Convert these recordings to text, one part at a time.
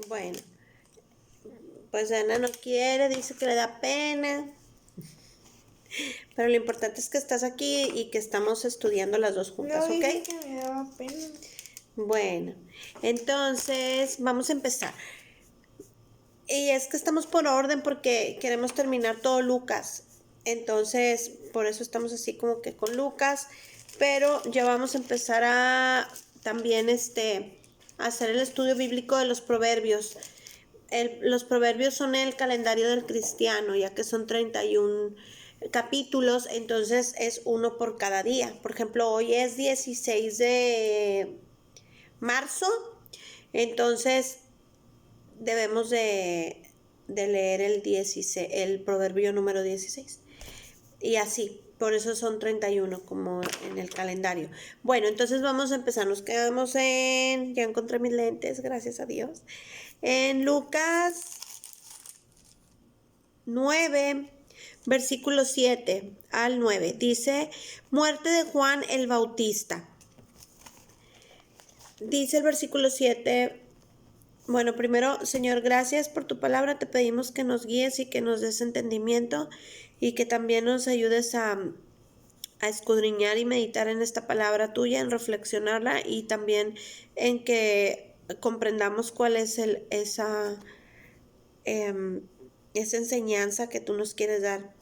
Bueno, pues Ana no quiere, dice que le da pena. Pero lo importante es que estás aquí y que estamos estudiando las dos juntas, No ¿ok? dije que me daba pena. Bueno, entonces vamos a empezar. Y es que estamos por orden porque queremos terminar todo Lucas. Entonces, por eso estamos así como que con Lucas. Pero ya vamos a empezar a también a hacer el estudio bíblico de los proverbios. Los proverbios son el calendario del cristiano, ya que son 31 capítulos, entonces es uno por cada día. Por ejemplo, hoy es 16 de marzo, entonces debemos de leer el proverbio número 16. Y así, por eso son 31 como en el calendario. Bueno, entonces vamos a empezar. Nos quedamos ya encontré mis lentes, gracias a Dios. En Lucas 9, versículo 7 al 9. Dice, muerte de Juan el Bautista. Dice el versículo 7. Bueno, primero, Señor, gracias por tu palabra. Te pedimos que nos guíes y que nos des entendimiento y que también nos ayudes a escudriñar y meditar en esta palabra tuya, en reflexionarla y también en que comprendamos cuál es esa enseñanza que tú nos quieres dar.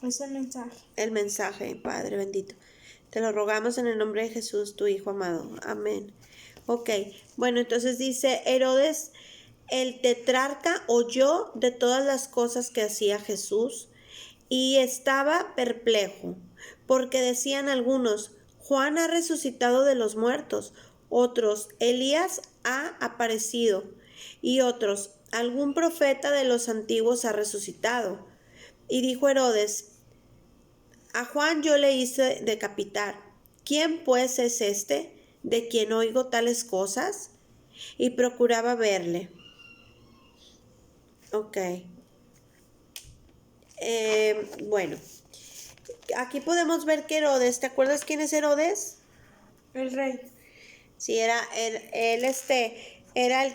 Ese mensaje. El mensaje, Padre bendito. Te lo rogamos en el nombre de Jesús, tu Hijo amado. Amén. Ok, bueno, entonces dice, Herodes, el tetrarca, oyó de todas las cosas que hacía Jesús y estaba perplejo, porque decían algunos, Juan ha resucitado de los muertos, otros, Elías ha aparecido, y otros, algún profeta de los antiguos ha resucitado. Y dijo Herodes, a Juan yo le hice decapitar. ¿Quién pues es este de quien oigo tales cosas? Y procuraba verle. Ok. Bueno, aquí podemos ver que Herodes, ¿te acuerdas quién es Herodes? El rey. Sí, era el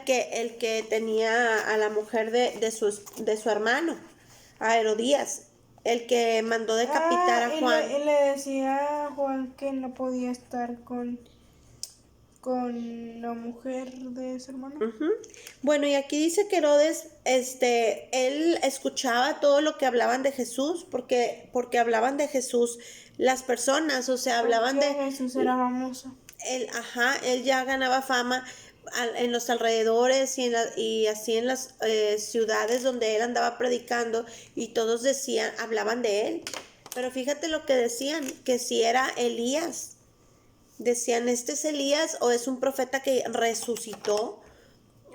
que tenía a la mujer de su hermano, a Herodías, el que mandó decapitar a Y Juan. le decía a Juan que no podía estar con la mujer de su hermano. Ujú. Bueno, y aquí dice que Herodes, él escuchaba todo lo que hablaban de Jesús, porque hablaban de Jesús las personas, o sea, hablaban Porque de Jesús era famoso. él ya ganaba fama en los alrededores y así en las ciudades donde él andaba predicando y todos hablaban de él. Pero fíjate lo que decían, que si era Elías. Decían, ¿este es Elías o es un profeta que resucitó?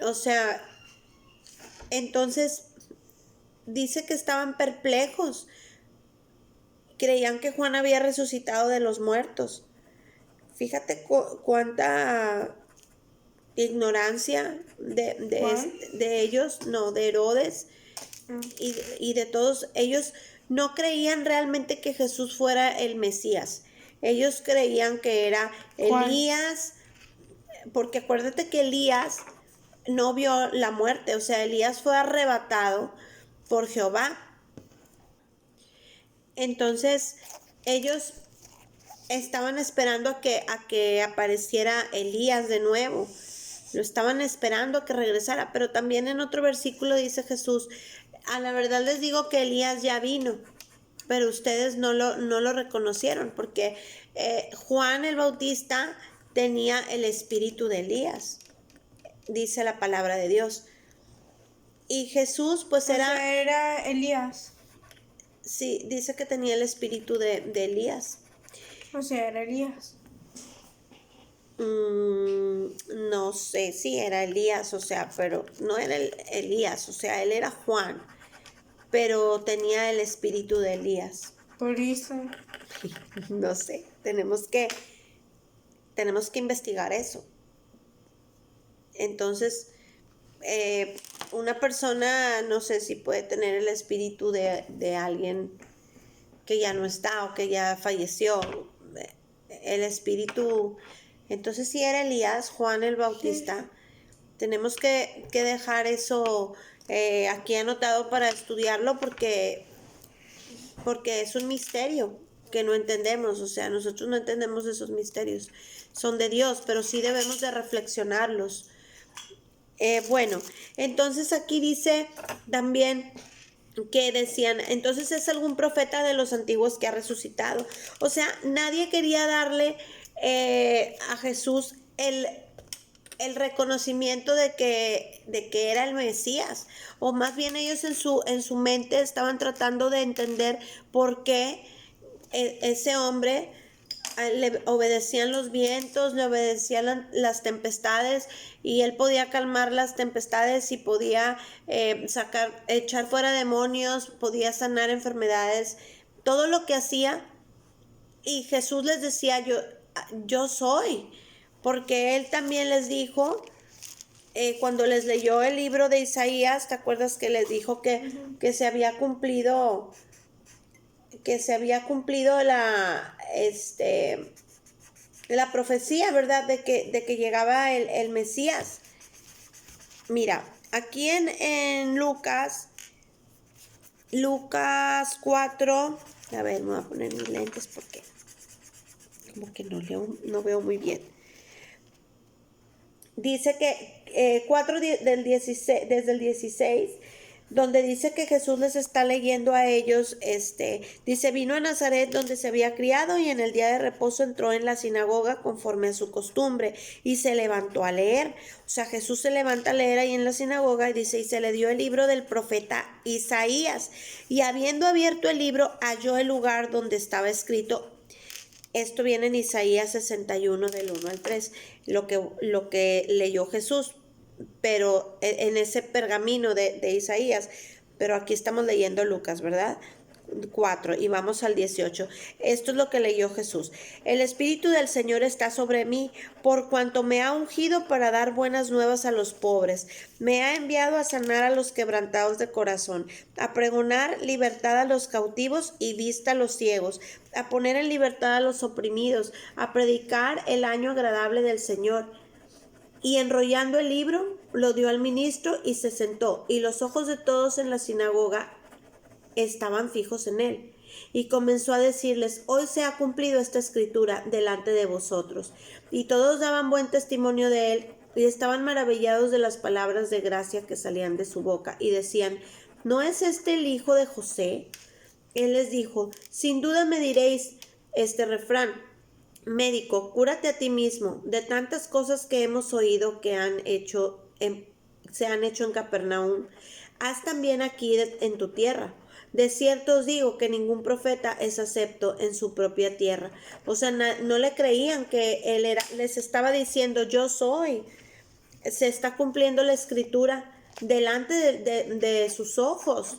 O sea, entonces dice que estaban perplejos. Creían que Juan había resucitado de los muertos. Fíjate cuánta ignorancia de ellos, no, de Herodes y de todos. Ellos no creían realmente que Jesús fuera el Mesías. Ellos creían que era Juan. Elías, porque acuérdate que Elías no vio la muerte, o sea, Elías fue arrebatado por Jehová. Entonces, ellos estaban esperando a que apareciera Elías de nuevo. Lo estaban esperando a que regresara, pero también en otro versículo dice Jesús, a la verdad les digo que Elías ya vino, pero ustedes no lo reconocieron, porque Juan el Bautista tenía el espíritu de Elías, dice la palabra de Dios. Y Jesús pues O sea, era Elías. sí, dice que tenía el espíritu de Elías. O sea, era Elías. No sé si era Elías, o sea, pero no era Elías, o sea, él era Juan, pero tenía el espíritu de Elías. Por eso. No sé, tenemos que investigar eso. Entonces, una persona, no sé si puede tener el espíritu de alguien que ya no está o que ya falleció. El espíritu, entonces si era Elías, Juan el Bautista, Tenemos que dejar eso aquí anotado para estudiarlo porque es un misterio que no entendemos. O sea, nosotros no entendemos esos misterios. Son de Dios, pero sí debemos de reflexionarlos. Bueno, entonces aquí dice también que decían, entonces es algún profeta de los antiguos que ha resucitado. O sea, nadie quería darle a Jesús el reconocimiento de que era el Mesías, o más bien ellos en su mente estaban tratando de entender por qué ese hombre le obedecían los vientos, le obedecían las tempestades, y él podía calmar las tempestades y podía echar fuera demonios, podía sanar enfermedades, todo lo que hacía. Y Jesús les decía, yo soy, porque él también les dijo, cuando les leyó el libro de Isaías, ¿te acuerdas que les dijo que se había cumplido, la profecía, ¿verdad? De que llegaba el Mesías? Mira, aquí en Lucas 4, a ver, me voy a poner mis lentes porque como que no veo muy bien. Dice que 4 del 16, desde el 16, donde dice que Jesús les está leyendo a ellos, dice, vino a Nazaret donde se había criado y en el día de reposo entró en la sinagoga conforme a su costumbre y se levantó a leer. O sea, Jesús se levanta a leer ahí en la sinagoga y dice, y se le dio el libro del profeta Isaías, y habiendo abierto el libro halló el lugar donde estaba escrito. Esto viene en Isaías 61 del 1 al 3, lo que leyó Jesús, pero en ese pergamino de Isaías, pero aquí estamos leyendo Lucas, ¿verdad? 4 y vamos al 18. Esto es lo que leyó Jesús. El Espíritu del Señor está sobre mí, por cuanto me ha ungido para dar buenas nuevas a los pobres. Me ha enviado a sanar a los quebrantados de corazón, a pregonar libertad a los cautivos y vista a los ciegos, a poner en libertad a los oprimidos, a predicar el año agradable del Señor. Y enrollando el libro, lo dio al ministro y se sentó, y los ojos de todos en la sinagoga estaban fijos en él. Y comenzó a decirles, hoy se ha cumplido esta escritura delante de vosotros. Y todos daban buen testimonio de él, y estaban maravillados de las palabras de gracia que salían de su boca, y decían, ¿no es este el hijo de José? Él les dijo, sin duda me diréis este refrán, médico, cúrate a ti mismo, de tantas cosas que hemos oído que se han hecho en Capernaum, haz también aquí en tu tierra. De cierto os digo que ningún profeta es acepto en su propia tierra. O sea, no le creían que él les estaba diciendo, yo soy. Se está cumpliendo la escritura delante de sus ojos,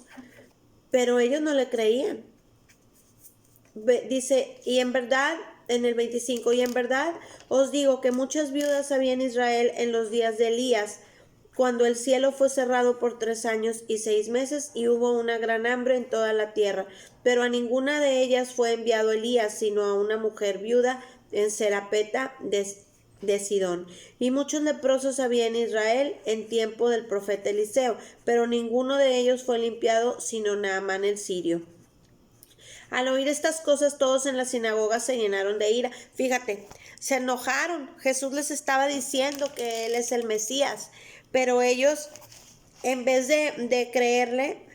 pero ellos no le creían. Dice, y en verdad, en el 25, y en verdad os digo que muchas viudas había en Israel en los días de Elías, cuando el cielo fue cerrado por 3 años y 6 meses y hubo una gran hambre en toda la tierra, pero a ninguna de ellas fue enviado Elías, sino a una mujer viuda en Serapeta de Sidón. Y muchos leprosos había en Israel en tiempo del profeta Eliseo, pero ninguno de ellos fue limpiado, sino Naamán el sirio. Al oír estas cosas, todos en la sinagoga se llenaron de ira. Fíjate, se enojaron. Jesús les estaba diciendo que Él es el Mesías, pero ellos, en vez de creerle,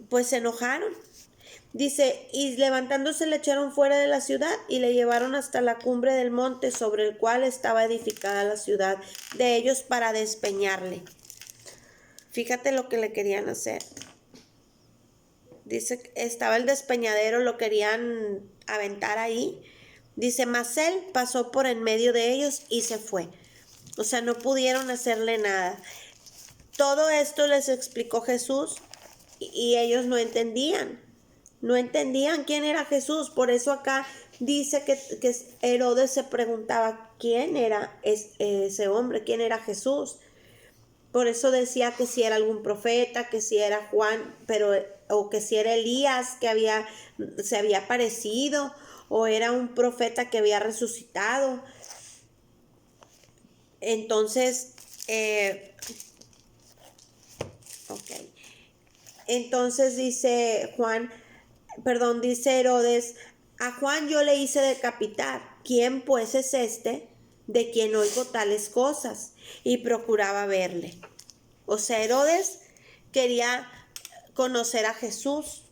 pues se enojaron. Dice, y levantándose le echaron fuera de la ciudad y le llevaron hasta la cumbre del monte sobre el cual estaba edificada la ciudad de ellos para despeñarle. Fíjate lo que le querían hacer. Dice, estaba el despeñadero, lo querían aventar ahí. Dice, mas él pasó por en medio de ellos y se fue. O sea, no pudieron hacerle nada. Todo esto les explicó Jesús y ellos no entendían. No entendían quién era Jesús. Por eso acá dice que Herodes se preguntaba quién era ese hombre, quién era Jesús. Por eso decía que si era algún profeta, que si era Juan, o que si era Elías que se había aparecido, o era un profeta que había resucitado. Entonces, ok. Entonces dice dice Herodes, a Juan yo le hice decapitar. ¿Quién pues es este de quien oigo tales cosas? Y procuraba verle. O sea, Herodes quería conocer a Jesús.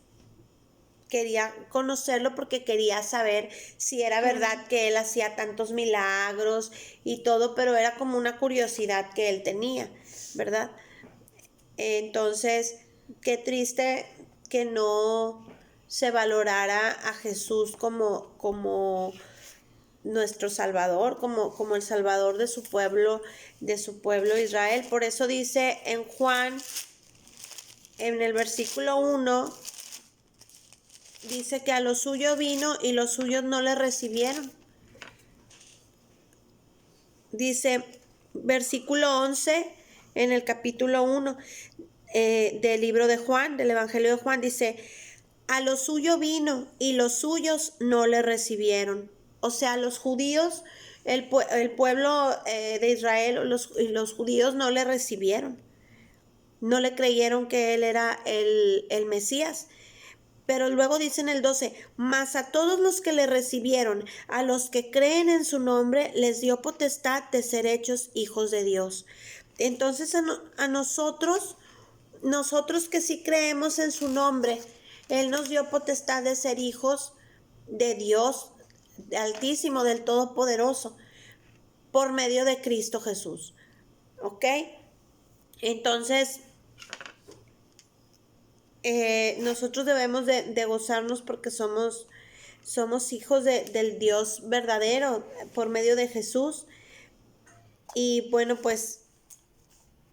Quería conocerlo porque quería saber si era verdad que él hacía tantos milagros y todo, pero era como una curiosidad que él tenía, ¿verdad? Entonces, qué triste que no se valorara a Jesús como nuestro Salvador, como el Salvador de su pueblo Israel. Por eso dice en Juan, en el versículo 1, dice que a lo suyo vino y los suyos no le recibieron. Dice, versículo 11, en el capítulo 1 del libro de Juan, del Evangelio de Juan, dice, a lo suyo vino y los suyos no le recibieron. O sea, los judíos, el pueblo de Israel, los judíos no le recibieron. No le creyeron que él era el Mesías. Pero luego dice en el 12, mas a todos los que le recibieron, a los que creen en su nombre, les dio potestad de ser hechos hijos de Dios. Entonces a nosotros que sí creemos en su nombre, Él nos dio potestad de ser hijos de Dios Altísimo, del Todopoderoso, por medio de Cristo Jesús. ¿Ok? Entonces, nosotros debemos de gozarnos porque somos hijos del Dios verdadero por medio de Jesús. Y bueno, pues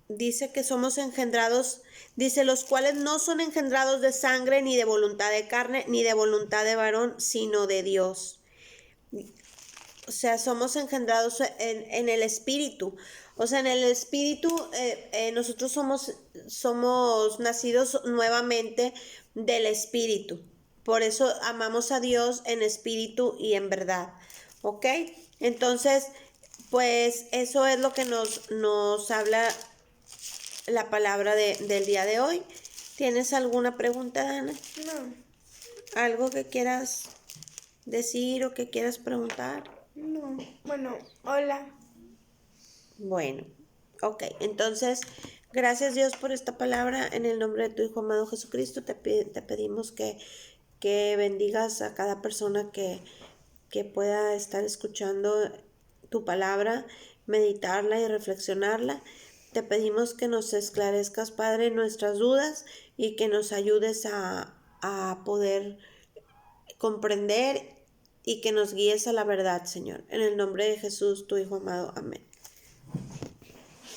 dice que somos engendrados, dice, los cuales no son engendrados de sangre, ni de voluntad de carne, ni de voluntad de varón, sino de Dios. O sea, somos engendrados en el Espíritu. O sea, en el Espíritu nosotros somos nacidos nuevamente del Espíritu. Por eso amamos a Dios en espíritu y en verdad. ¿Ok? Entonces, pues eso es lo que nos habla la palabra del día de hoy. ¿Tienes alguna pregunta, Dana? No, ¿Algo que quieras decir o que quieras preguntar? no. Bueno, hola. Bueno, ok. Entonces, gracias Dios por esta palabra. En el nombre de tu Hijo amado Jesucristo, te pedimos que bendigas a cada persona que pueda estar escuchando tu palabra, meditarla y reflexionarla. Te pedimos que nos esclarezcas, Padre, nuestras dudas y que nos ayudes a poder comprender y que nos guíes a la verdad, Señor. En el nombre de Jesús, tu Hijo amado. Amén.